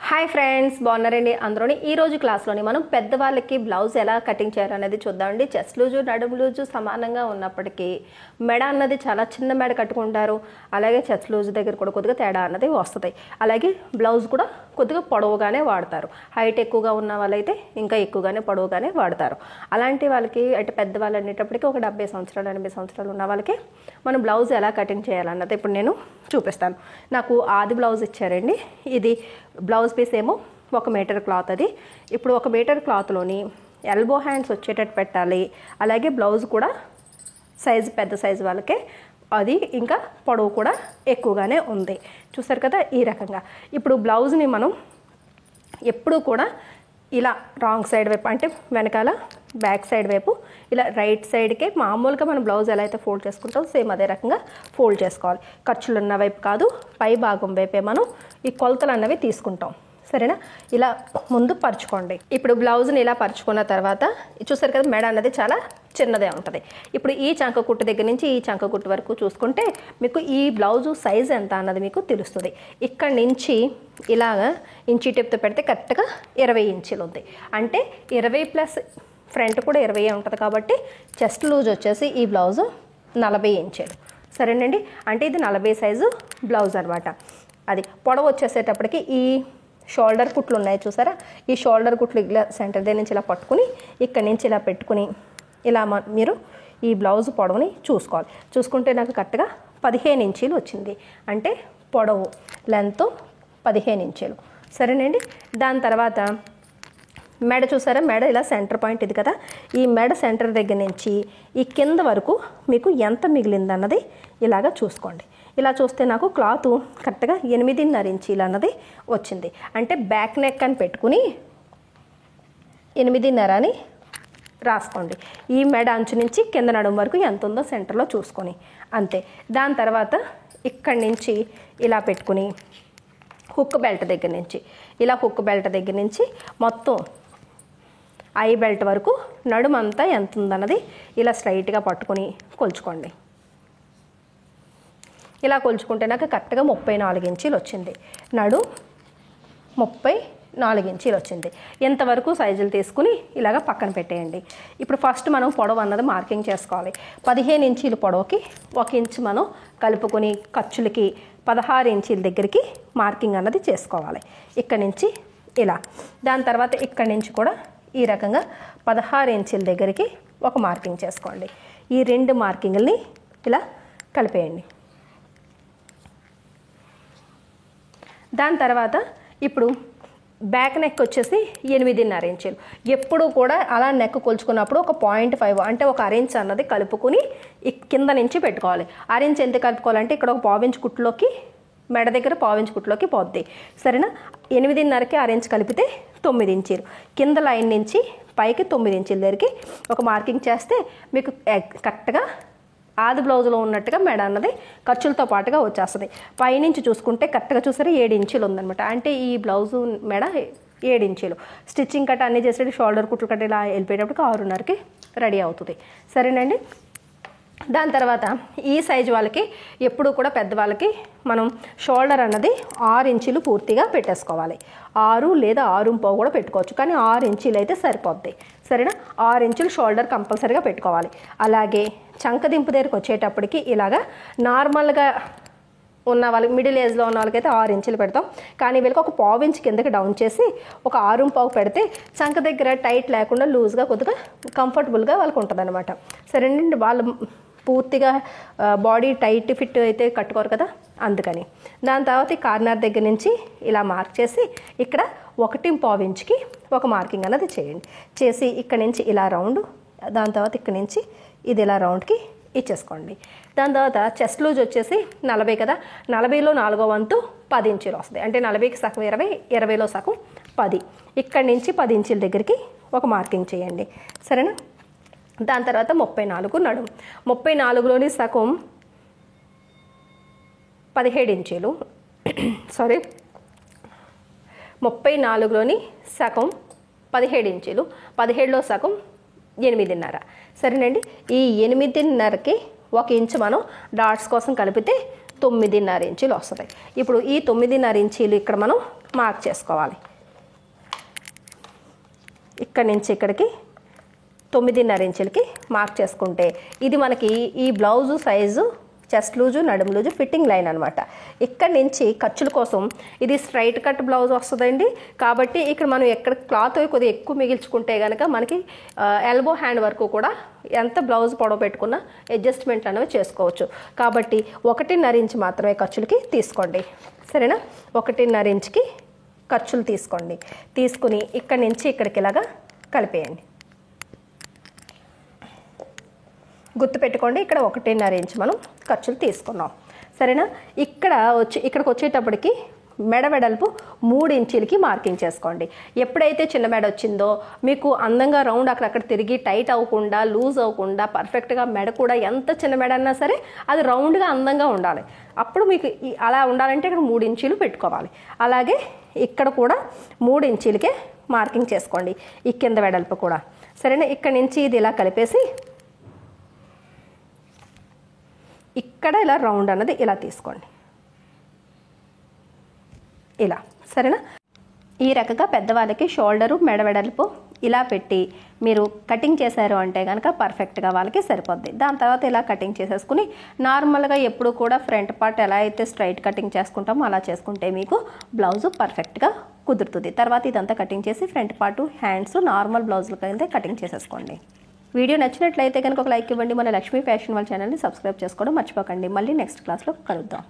Hi friends, బాగున్నారండి అందరూని. ఈ రోజు క్లాస్లోని మనం పెద్దవాళ్ళకి బ్లౌజ్ ఎలా కటింగ్ చేయాలనేది చూద్దామండి. చెస్ట్ లూజు నడుము లూజు సమానంగా ఉన్నప్పటికీ మెడ అన్నది చాలా చిన్న మెడ కట్టుకుంటారు. అలాగే చెస్ట్ లూజు దగ్గర కూడా కొద్దిగా తేడా అన్నది వస్తుంది. అలాగే బ్లౌజ్ కూడా కొద్దిగా పొడవుగానే వాడతారు. హైట్ ఎక్కువగా ఉన్న వాళ్ళైతే ఇంకా ఎక్కువగానే పొడవుగానే వాడతారు. అలాంటి వాళ్ళకి అంటే పెద్దవాళ్ళు అనేటప్పటికీ ఒక 70 సంవత్సరాలు 80 సంవత్సరాలు ఉన్న వాళ్ళకి మనం బ్లౌజ్ ఎలా కటింగ్ చేయాలన్నది ఇప్పుడు నేను చూపిస్తాను. నాకు ఆది బ్లౌజ్ ఇచ్చారండి. ఇది బ్లౌజ్ పీస్ ఏమో 1 మీటర్ క్లాత్. అది ఇప్పుడు 1 మీటర్ క్లాత్లోని ఎల్బో హ్యాండ్స్ వచ్చేటట్టు పెట్టాలి. అలాగే బ్లౌజ్ కూడా సైజు పెద్ద సైజు వాళ్ళకే అది ఇంకా పొడవు కూడా ఎక్కువగానే ఉంది. చూసారు కదా ఈ రకంగా. ఇప్పుడు బ్లౌజ్ని మనం ఎప్పుడూ కూడా ఇలా రాంగ్ సైడ్ వైపు అంటే వెనకాల బ్యాక్ సైడ్ వైపు ఇలా రైట్ సైడ్కే మామూలుగా మనం బ్లౌజ్ ఎలా అయితే ఫోల్డ్ చేసుకుంటాం సేమ్ అదే రకంగా ఫోల్డ్ చేసుకోవాలి. ఖర్చులు ఉన్న వైపు కాదు, పై భాగం వైపే మనం ఈ కొలతలు అన్నవి తీసుకుంటాం. సరేనా? ఇలా ముందు పరుచుకోండి. ఇప్పుడు బ్లౌజ్ని ఇలా పరుచుకున్న తర్వాత చూసారు కదా మెడ అన్నది చాలా చిన్నదే ఉంటుంది. ఇప్పుడు ఈ చంక కుట్టు దగ్గర నుంచి ఈ చంక కుట్టు వరకు చూసుకుంటే మీకు ఈ బ్లౌజు సైజ్ ఎంత అన్నది మీకు తెలుస్తుంది. ఇక్కడి నుంచి ఇలాగ ఇంచీ టిప్తో పెడితే కరెక్ట్గా 20 ఇంచులు ఉంది. అంటే 20 ప్లస్ ఫ్రంట్ కూడా 20 ఉంటుంది. కాబట్టి చెస్ట్ లూజ్ వచ్చేసి ఈ బ్లౌజు 40 ఇంచులు. సరేనండి? అంటే ఇది 40 సైజు బ్లౌజ్ అనమాట. అది పొడవు వచ్చేసేటప్పటికి ఈ షోల్డర్ కుట్లు ఉన్నాయి చూసారా, ఈ షోల్డర్ కుట్లు ఇలా సెంటర్ దగ్గర నుంచి ఇలా పట్టుకుని ఇక్కడి నుంచి ఇలా పెట్టుకుని ఇలా మీరు ఈ బ్లౌజ్ పొడవుని చూసుకోవాలి. చూసుకుంటే నాకు కరెక్ట్గా 15 ఇంచీలు వచ్చింది. అంటే పొడవు లెంత్ 15 ఇంచీలు. సరేనండి? దాని తర్వాత మెడ చూసారా, మెడ ఇలా సెంటర్ పాయింట్ ఇది కదా, ఈ మెడ సెంటర్ దగ్గర నుంచి ఈ కింద వరకు మీకు ఎంత మిగిలిందన్నది ఇలాగ చూసుకోండి. ఇలా చూస్తే నాకు క్లాత్ కరెక్ట్గా 8.5 ఇంచీలు అన్నది వచ్చింది. అంటే బ్యాక్ నెక్ అని పెట్టుకుని 8.5 అని రాసుకోండి. ఈ మెడ అంచు నుంచి కింద నడుము వరకు ఎంత ఉందో సెంటర్లో చూసుకొని అంతే. దాని తర్వాత ఇక్కడి నుంచి ఇలా పెట్టుకుని హుక్ బెల్ట్ దగ్గర నుంచి ఇలా హుక్ బెల్ట్ దగ్గర నుంచి మొత్తం ఐ బెల్ట్ వరకు నడుము అంతా ఎంత ఉందన్నది ఇలా స్ట్రైట్గా పట్టుకొని కొలుచుకోండి. ఇలా కొలుచుకుంటే నాకు కరెక్ట్గా 34 ఇంచీలు వచ్చింది. నడు 34 ఇంచీలు వచ్చింది. ఎంతవరకు సైజులు తీసుకుని ఇలాగ పక్కన పెట్టేయండి. ఇప్పుడు ఫస్ట్ మనం పొడవు అన్నది మార్కింగ్ చేసుకోవాలి. 15 ఇంచీలు పొడవుకి 1 ఇంచు మనం కలుపుకొని ఖర్చులకి 16 ఇంచీల దగ్గరికి మార్కింగ్ అన్నది చేసుకోవాలి. ఇక్కడి నుంచి ఇలా. దాని తర్వాత ఇక్కడి నుంచి కూడా ఈ రకంగా 16 ఇంచీల దగ్గరికి ఒక మార్కింగ్ చేసుకోండి. ఈ 2 మార్కింగ్ని ఇలా కలిపేయండి. దాని తర్వాత ఇప్పుడు బ్యాక్ నెక్ వచ్చేసి 8.5 ఇంచులు. ఎప్పుడు కూడా అలా నెక్ కొలుచుకున్నప్పుడు ఒక 0.5 అంటే ఒక అరెంజ్ అన్నది కలుపుకుని కింద నుంచి పెట్టుకోవాలి. అరెంజ్ ఎంత కలుపుకోవాలంటే ఇక్కడ ఒక 1/4 ఇంచు కుట్టులోకి మెడ దగ్గర 1/4 ఇంచు కుట్టులోకి పోద్ది. సరేనా? 8.5కి అరెంజ్ కలిపితే 9 ఇంచీలు. కింద లైన్ నుంచి పైకి 9 ఇంచుల దగ్గరికి ఒక మార్కింగ్ చేస్తే మీకు కరెక్ట్గా ఆది బ్లౌజ్లో ఉన్నట్టుగా మెడ అన్నది ఖర్చులతో పాటుగా వచ్చేస్తుంది. పైనుంచి చూసుకుంటే కరెక్ట్గా చూసారా 7 ఇంచులు ఉందనమాట. అంటే ఈ బ్లౌజు మెడ 7 ఇంచులు. స్టిచ్చింగ్ కట్ అన్నీ చేసేది షోల్డర్ కుట్లు కట్ ఇలా వెళ్ళిపోయేటప్పటికి 6:30కి రెడీ అవుతుంది. సరేనండి? దాని తర్వాత ఈ సైజు వాళ్ళకి ఎప్పుడు కూడా పెద్దవాళ్ళకి మనం షోల్డర్ అన్నది 6 ఇంచులు పూర్తిగా పెట్టేసుకోవాలి. 6 లేదా 6.5 కూడా పెట్టుకోవచ్చు, కానీ 6 ఇంచులు అయితే సరిపోద్ది. సరేనా? 6 ఇంచులు షోల్డర్ కంపల్సరీగా పెట్టుకోవాలి. అలాగే చంకదింపు దగ్గరికి వచ్చేటప్పటికి ఇలాగా నార్మల్గా ఉన్న వాళ్ళకి మిడిల్ ఏజ్లో ఉన్న వాళ్ళకైతే 6 ఇంచులు పెడతాం. కానీ వీళ్ళకి ఒక 1/4 ఇంచు కిందకి డౌన్ చేసి ఒక 6.5 పెడితే చంక దగ్గర టైట్ లేకుండా లూజ్గా కొద్దిగా కంఫర్టబుల్గా వాళ్ళకి ఉంటుంది అనమాట. సరేనండి? వాళ్ళు పూర్తిగా బాడీ టైట్ ఫిట్ అయితే కట్టుకోరు కదా, అందుకని. దాని తర్వాత ఈ కార్నర్ దగ్గర నుంచి ఇలా మార్క్ చేసి ఇక్కడ 1.5 ఇంచుకి ఒక మార్కింగ్ అన్నది చేయండి. చేసి ఇక్కడ నుంచి ఇలా రౌండ్, దాని తర్వాత ఇక్కడ నుంచి ఇది ఇలా రౌండ్కి ఇచ్చేసుకోండి. దాని తర్వాత చెస్ట్ లూజ్ వచ్చేసి 40 కదా, 40లో 4వ వంతు 10 ఇంచులు వస్తుంది. అంటే 40కి సగం 20, 20లో సగం 10. ఇక్కడి నుంచి 10 ఇంచుల దగ్గరికి ఒక మార్కింగ్ చేయండి. సరేనా? దాని తర్వాత 34 నడుము. 34లోని సగం 17 ఇంచులు. సారీ, 34లోని సగం 17 ఇంచులు. 17లో సగం 8.5. సరేనండి? ఈ 8.5కి 1 ఇంచు మనం డాట్స్ కోసం కలిపితే 9.5 ఇంచులు వస్తుంది. ఇప్పుడు ఈ 9.5 ఇంచీలు ఇక్కడ మనం మార్క్ చేసుకోవాలి. ఇక్కడి నుంచి ఇక్కడికి 9.5 ఇంచులకి మార్క్ చేసుకుంటే ఇది మనకి ఈ బ్లౌజు సైజు చెస్ట్ లూజు నడుము లూజు ఫిట్టింగ్ లైన్ అనమాట. ఇక్కడ నుంచి ఖర్చుల కోసం ఇది స్ట్రైట్ కట్ బ్లౌజ్ వస్తుందండి. కాబట్టి ఇక్కడ మనం ఎక్కడ క్లాత్ కొద్దిగా ఎక్కువ మిగిల్చుకుంటే కనుక మనకి ఎల్బో హ్యాండ్ వరకు కూడా ఎంత బ్లౌజ్ పొడవు పెట్టుకున్నా అడ్జస్ట్మెంట్ అనేవి చేసుకోవచ్చు. కాబట్టి 1.5 ఇంచు మాత్రమే ఖర్చులకి తీసుకోండి. సరేనా? 1.5 ఇంచుకి ఖర్చులు తీసుకోండి. తీసుకుని ఇక్కడి నుంచి ఇక్కడికి ఇలాగా కలిపేయండి. గుర్తుపెట్టుకోండి, ఇక్కడ 1.5 ఇంచు మనం ఖర్చులు తీసుకున్నాం. సరేనా? ఇక్కడికి వచ్చేటప్పటికి మెడ వెడల్పు 3 ఇంచులకి మార్కింగ్ చేసుకోండి. ఎప్పుడైతే చిన్న మెడ వచ్చిందో మీకు అందంగా రౌండ్ అక్కడక్కడ తిరిగి టైట్ అవ్వకుండా లూజ్ అవ్వకుండా పర్ఫెక్ట్గా మెడ కూడా ఎంత చిన్న మెడ అన్నా సరే అది రౌండ్గా అందంగా ఉండాలి. అప్పుడు మీకు అలా ఉండాలంటే ఇక్కడ 3 ఇంచులు పెట్టుకోవాలి. అలాగే ఇక్కడ కూడా 3 ఇంచులకే మార్కింగ్ చేసుకోండి ఈ కింద వెడల్పు కూడా. సరేనా? ఇక్కడ నుంచి ఇది ఇలా కలిపేసి ఇక్కడ ఇలా రౌండ్ అన్నది ఇలా తీసుకోండి, ఇలా. సరేనా? ఈ రకంగా పెద్దవాళ్ళకి షోల్డరు మెడ వెడల్పు ఇలా పెట్టి మీరు కటింగ్ చేశారు అంటే కనుక పర్ఫెక్ట్గా వాళ్ళకి సరిపోద్ది. దాని తర్వాత ఇలా కటింగ్ చేసేసుకుని నార్మల్గా ఎప్పుడు కూడా ఫ్రంట్ పార్ట్ ఎలా అయితే స్ట్రైట్ కటింగ్ చేసుకుంటామో అలా చేసుకుంటే మీకు బ్లౌజు పర్ఫెక్ట్గా కుదురుతుంది. తర్వాత ఇదంతా కటింగ్ చేసి ఫ్రంట్ పార్టు హ్యాండ్స్ నార్మల్ బ్లౌజులకి అయితే కటింగ్ చేసేసుకోండి. వీడియో నచ్చినట్లయితే కనుక ఒక లైక్ ఇవ్వండి. మన లక్ష్మీ ఫ్యాషన్ వాళ్ళ ఛానల్ని సబ్స్క్రైబ్ చేసుకోవడం మర్చిపోకండి. మళ్ళీ నెక్స్ట్ క్లాస్లో కలుద్దాం.